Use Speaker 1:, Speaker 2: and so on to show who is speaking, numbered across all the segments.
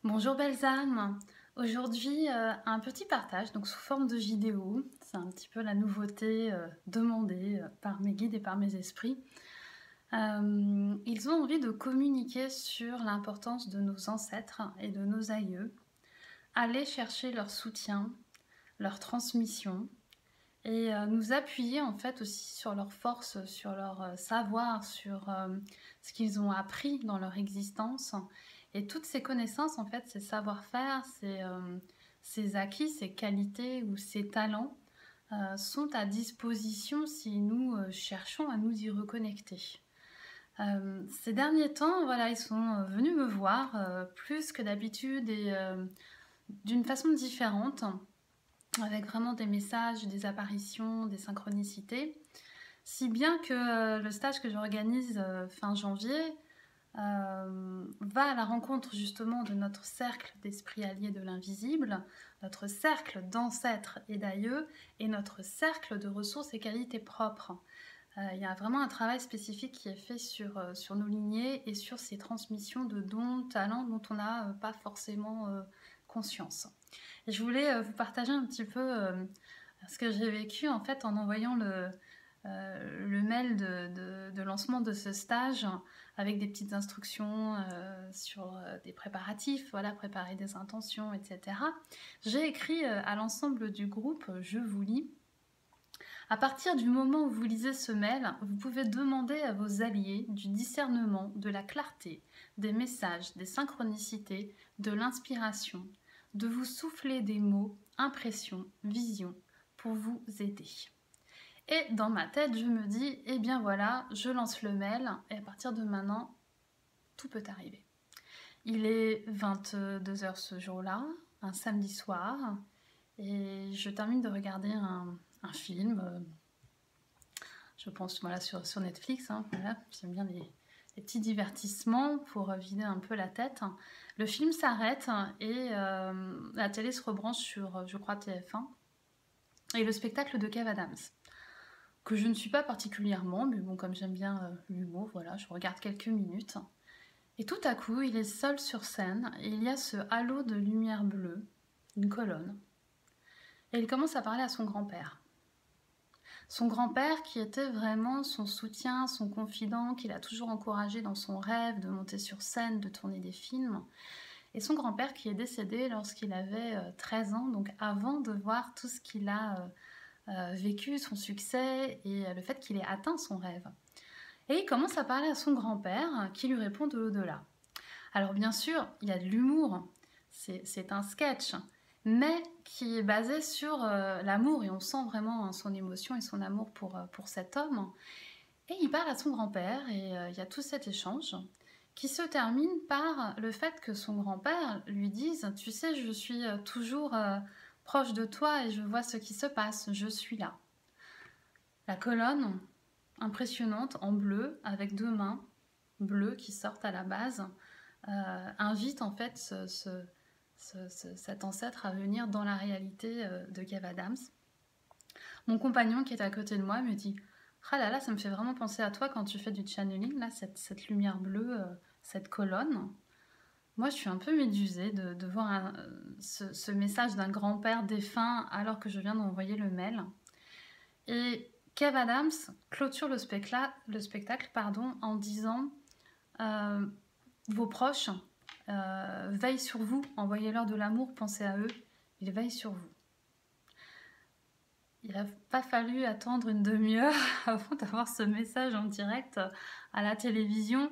Speaker 1: Bonjour belles âmes. Aujourd'hui, un petit partage, donc sous forme de vidéo. C'est un petit peu la nouveauté demandée par mes guides et par mes esprits. Ils ont envie de communiquer sur l'importance de nos ancêtres et de nos aïeux, aller chercher leur soutien, leur transmission et nous appuyer en fait aussi sur leur force, sur leur savoir, sur ce qu'ils ont appris dans leur existence. Et toutes ces connaissances, en fait, ces savoir-faire, ces acquis, ces qualités ou ces talents sont à disposition si nous cherchons à nous y reconnecter. Ces derniers temps, voilà, ils sont venus me voir plus que d'habitude et d'une façon différente, avec vraiment des messages, des apparitions, des synchronicités. Si bien que le stage que j'organise fin janvier va à la rencontre justement de notre cercle d'esprits alliés de l'invisible, notre cercle d'ancêtres et d'aïeux et notre cercle de ressources et qualités propres. Il y a vraiment un travail spécifique qui est fait sur nos lignées et sur ces transmissions de dons, talents dont on n'a pas forcément conscience. Et je voulais vous partager un petit peu ce que j'ai vécu en fait en envoyant le mail de lancement de ce stage avec des petites instructions sur des préparatifs, voilà, préparer des intentions, etc. J'ai écrit à l'ensemble du groupe, je vous lis. À partir du moment où vous lisez ce mail, vous pouvez demander à vos alliés du discernement, de la clarté, des messages, des synchronicités, de l'inspiration, de vous souffler des mots, impressions, visions, pour vous aider. Et dans ma tête, je me dis, eh bien voilà, je lance le mail, et à partir de maintenant, tout peut arriver. Il est 22 h ce jour-là, un samedi soir, et je termine de regarder un film, je pense voilà, sur Netflix, hein, voilà, j'aime bien les petits divertissements pour vider un peu la tête. Le film s'arrête et la télé se rebranche sur, je crois, TF1, et le spectacle de Kev Adams, que je ne suis pas particulièrement, mais bon, comme j'aime bien l'humour, voilà, je regarde quelques minutes. Et tout à coup, il est seul sur scène, et il y a ce halo de lumière bleue, une colonne, et il commence à parler à son grand-père. Son grand-père qui était vraiment son soutien, son confident, qu'il a toujours encouragé dans son rêve de monter sur scène, de tourner des films. Et son grand-père qui est décédé lorsqu'il avait 13 ans, donc avant de voir tout ce qu'il a vécu, son succès et le fait qu'il ait atteint son rêve. Et il commence à parler à son grand-père qui lui répond de l'au-delà. Alors bien sûr, il y a de l'humour, c'est un sketch, mais qui est basé sur l'amour, et on sent vraiment son émotion et son amour pour cet homme. Et il parle à son grand-père, et il y a tout cet échange qui se termine par le fait que son grand-père lui dise « Tu sais, je suis toujours proche de toi et je vois ce qui se passe, je suis là. » La colonne, impressionnante, en bleu, avec deux mains bleues qui sortent à la base, invite en fait cet ancêtre à venir dans la réalité de Kev Adams. Mon compagnon qui est à côté de moi me dit « Ah là là, ça me fait vraiment penser à toi quand tu fais du channeling, là, cette lumière bleue, cette colonne. » Moi, je suis un peu médusée de voir ce message d'un grand-père défunt alors que je viens d'envoyer le mail. Et Kev Adams clôture le spectacle en disant vos proches veillent sur vous, envoyez-leur de l'amour, pensez à eux, ils veillent sur vous. Il n'a pas fallu attendre une demi-heure avant d'avoir ce message en direct à la télévision,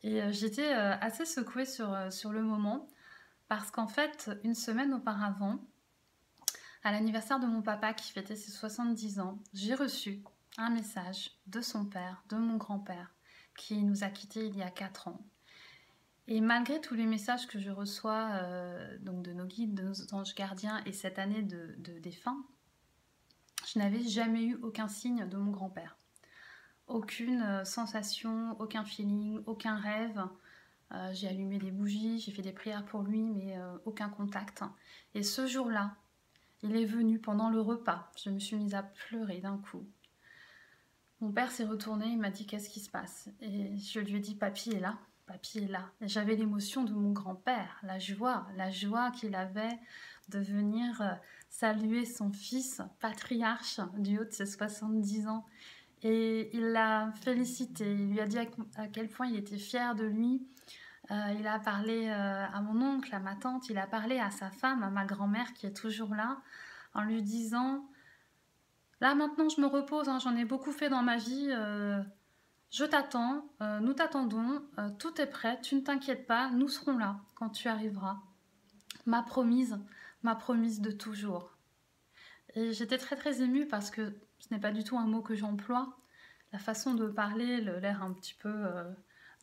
Speaker 1: et j'étais assez secouée sur le moment, parce qu'en fait, une semaine auparavant, à l'anniversaire de mon papa qui fêtait ses 70 ans, j'ai reçu un message de son père, de mon grand-père, qui nous a quittés il y a 4 ans. Et malgré tous les messages que je reçois donc de nos guides, de nos anges gardiens, et cette année de défunt, je n'avais jamais eu aucun signe de mon grand-père. Aucune sensation, aucun feeling, aucun rêve. J'ai allumé des bougies, j'ai fait des prières pour lui, mais aucun contact. Et ce jour-là, il est venu pendant le repas. Je me suis mise à pleurer d'un coup. Mon père s'est retourné, il m'a dit « Qu'est-ce qui se passe ?» Et je lui ai dit « Papy est là. papy est là. Et j'avais l'émotion de mon grand-père, la joie qu'il avait de venir saluer son fils, patriarche du haut de ses 70 ans. Et il l'a félicité, il lui a dit à quel point il était fier de lui. Il a parlé à mon oncle, à ma tante, il a parlé à sa femme, à ma grand-mère qui est toujours là, en lui disant: là maintenant je me repose, hein, j'en ai beaucoup fait dans ma vie, je t'attends, nous t'attendons, tout est prêt, tu ne t'inquiètes pas, nous serons là quand tu arriveras. Ma promise de toujours. Et j'étais très très émue parce que ce n'est pas du tout un mot que j'emploie. La façon de parler, l'air un petit peu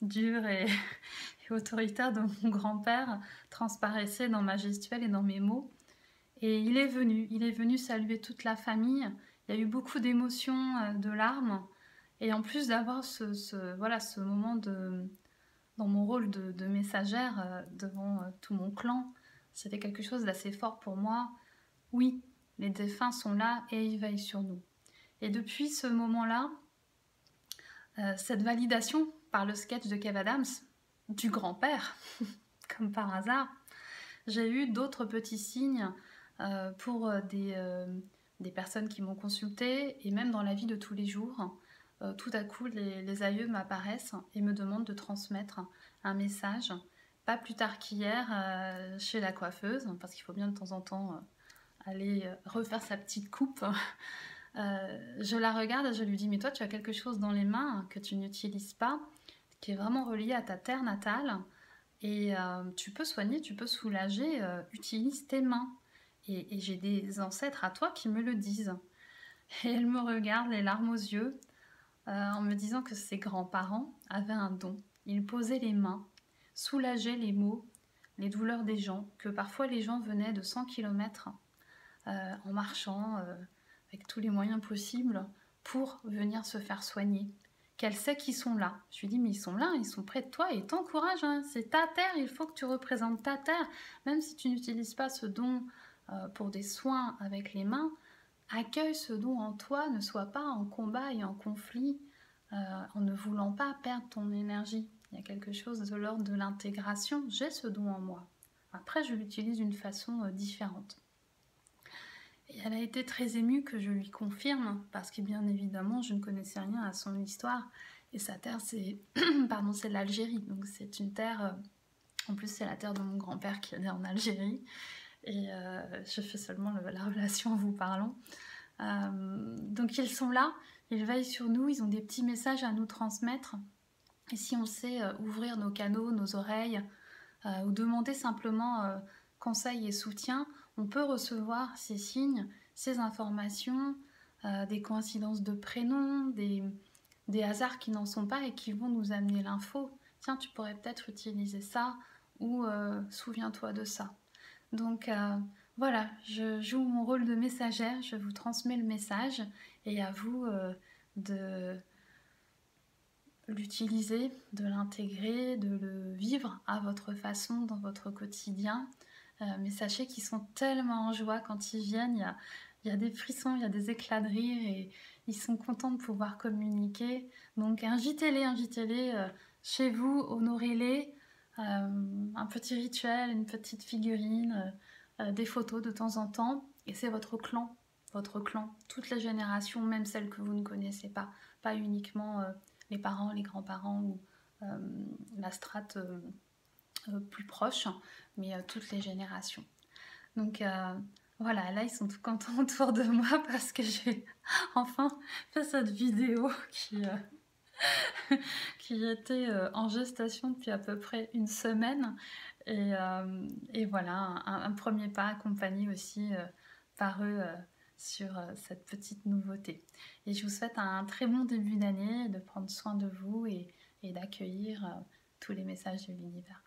Speaker 1: dur et, et autoritaire de mon grand-père transparaissait dans ma gestuelle et dans mes mots. Et il est venu saluer toute la famille. Il y a eu beaucoup d'émotions, de larmes. Et en plus d'avoir voilà, ce moment dans mon rôle de messagère devant tout mon clan, c'était quelque chose d'assez fort pour moi. Oui, les défunts sont là et ils veillent sur nous. Et depuis ce moment-là, cette validation par le sketch de Kev Adams, du grand-père, comme par hasard, j'ai eu d'autres petits signes pour des personnes qui m'ont consultée et même dans la vie de tous les jours. Tout à coup, les aïeux m'apparaissent et me demandent de transmettre un message. Pas plus tard qu'hier, chez la coiffeuse, parce qu'il faut bien de temps en temps aller refaire sa petite coupe. Je la regarde et je lui dis: mais toi tu as quelque chose dans les mains que tu n'utilises pas, qui est vraiment relié à ta terre natale, et tu peux soigner, tu peux soulager, utilise tes mains. Et j'ai des ancêtres à toi qui me le disent. Et elle me regarde, les larmes aux yeux, en me disant que ses grands-parents avaient un don. Ils posaient les mains, soulageaient les maux, les douleurs des gens, que parfois les gens venaient de 100 km en marchant avec tous les moyens possibles pour venir se faire soigner. Qu'elle sait qu'ils sont là. Je lui dis: mais ils sont là, ils sont près de toi et t'encouragent, hein. C'est ta terre, il faut que tu représentes ta terre. Même si tu n'utilises pas ce don pour des soins avec les mains, accueille ce don en toi, ne sois pas en combat et en conflit en ne voulant pas perdre ton énergie. Il y a quelque chose de l'ordre de l'intégration. J'ai ce don en moi. Après, je l'utilise d'une façon différente. Et elle a été très émue que je lui confirme, parce que bien évidemment, je ne connaissais rien à son histoire. Et sa terre, c'est pardon, c'est l'Algérie. Donc c'est une terre, en plus c'est la terre de mon grand-père qui est né en Algérie. Et je fais seulement la relation en vous parlant. Donc ils sont là, ils veillent sur nous, ils ont des petits messages à nous transmettre. Et si on sait ouvrir nos canaux, nos oreilles, ou demander simplement conseil et soutien, on peut recevoir ces signes, ces informations, des coïncidences de prénoms, des hasards qui n'en sont pas et qui vont nous amener l'info. Tiens, tu pourrais peut-être utiliser ça, ou souviens-toi de ça. Donc voilà, je joue mon rôle de messagère, je vous transmets le message et à vous de l'utiliser, de l'intégrer, de le vivre à votre façon dans votre quotidien. Mais sachez qu'ils sont tellement en joie quand ils viennent, il y a des frissons, il y a des éclats de rire et ils sont contents de pouvoir communiquer. Donc invitez-les chez vous, honorez-les. Un petit rituel, une petite figurine, des photos de temps en temps. Et c'est votre clan, toutes les générations, même celles que vous ne connaissez pas uniquement les parents, les grands-parents ou la strate plus proche, mais toutes les générations. Donc voilà, là ils sont tout contents autour de moi parce que j'ai enfin fait cette vidéo qui était en gestation depuis à peu près une semaine. Et voilà, un premier pas accompagné aussi par eux sur cette petite nouveauté. Et je vous souhaite un très bon début d'année, de prendre soin de vous et d'accueillir tous les messages de l'univers.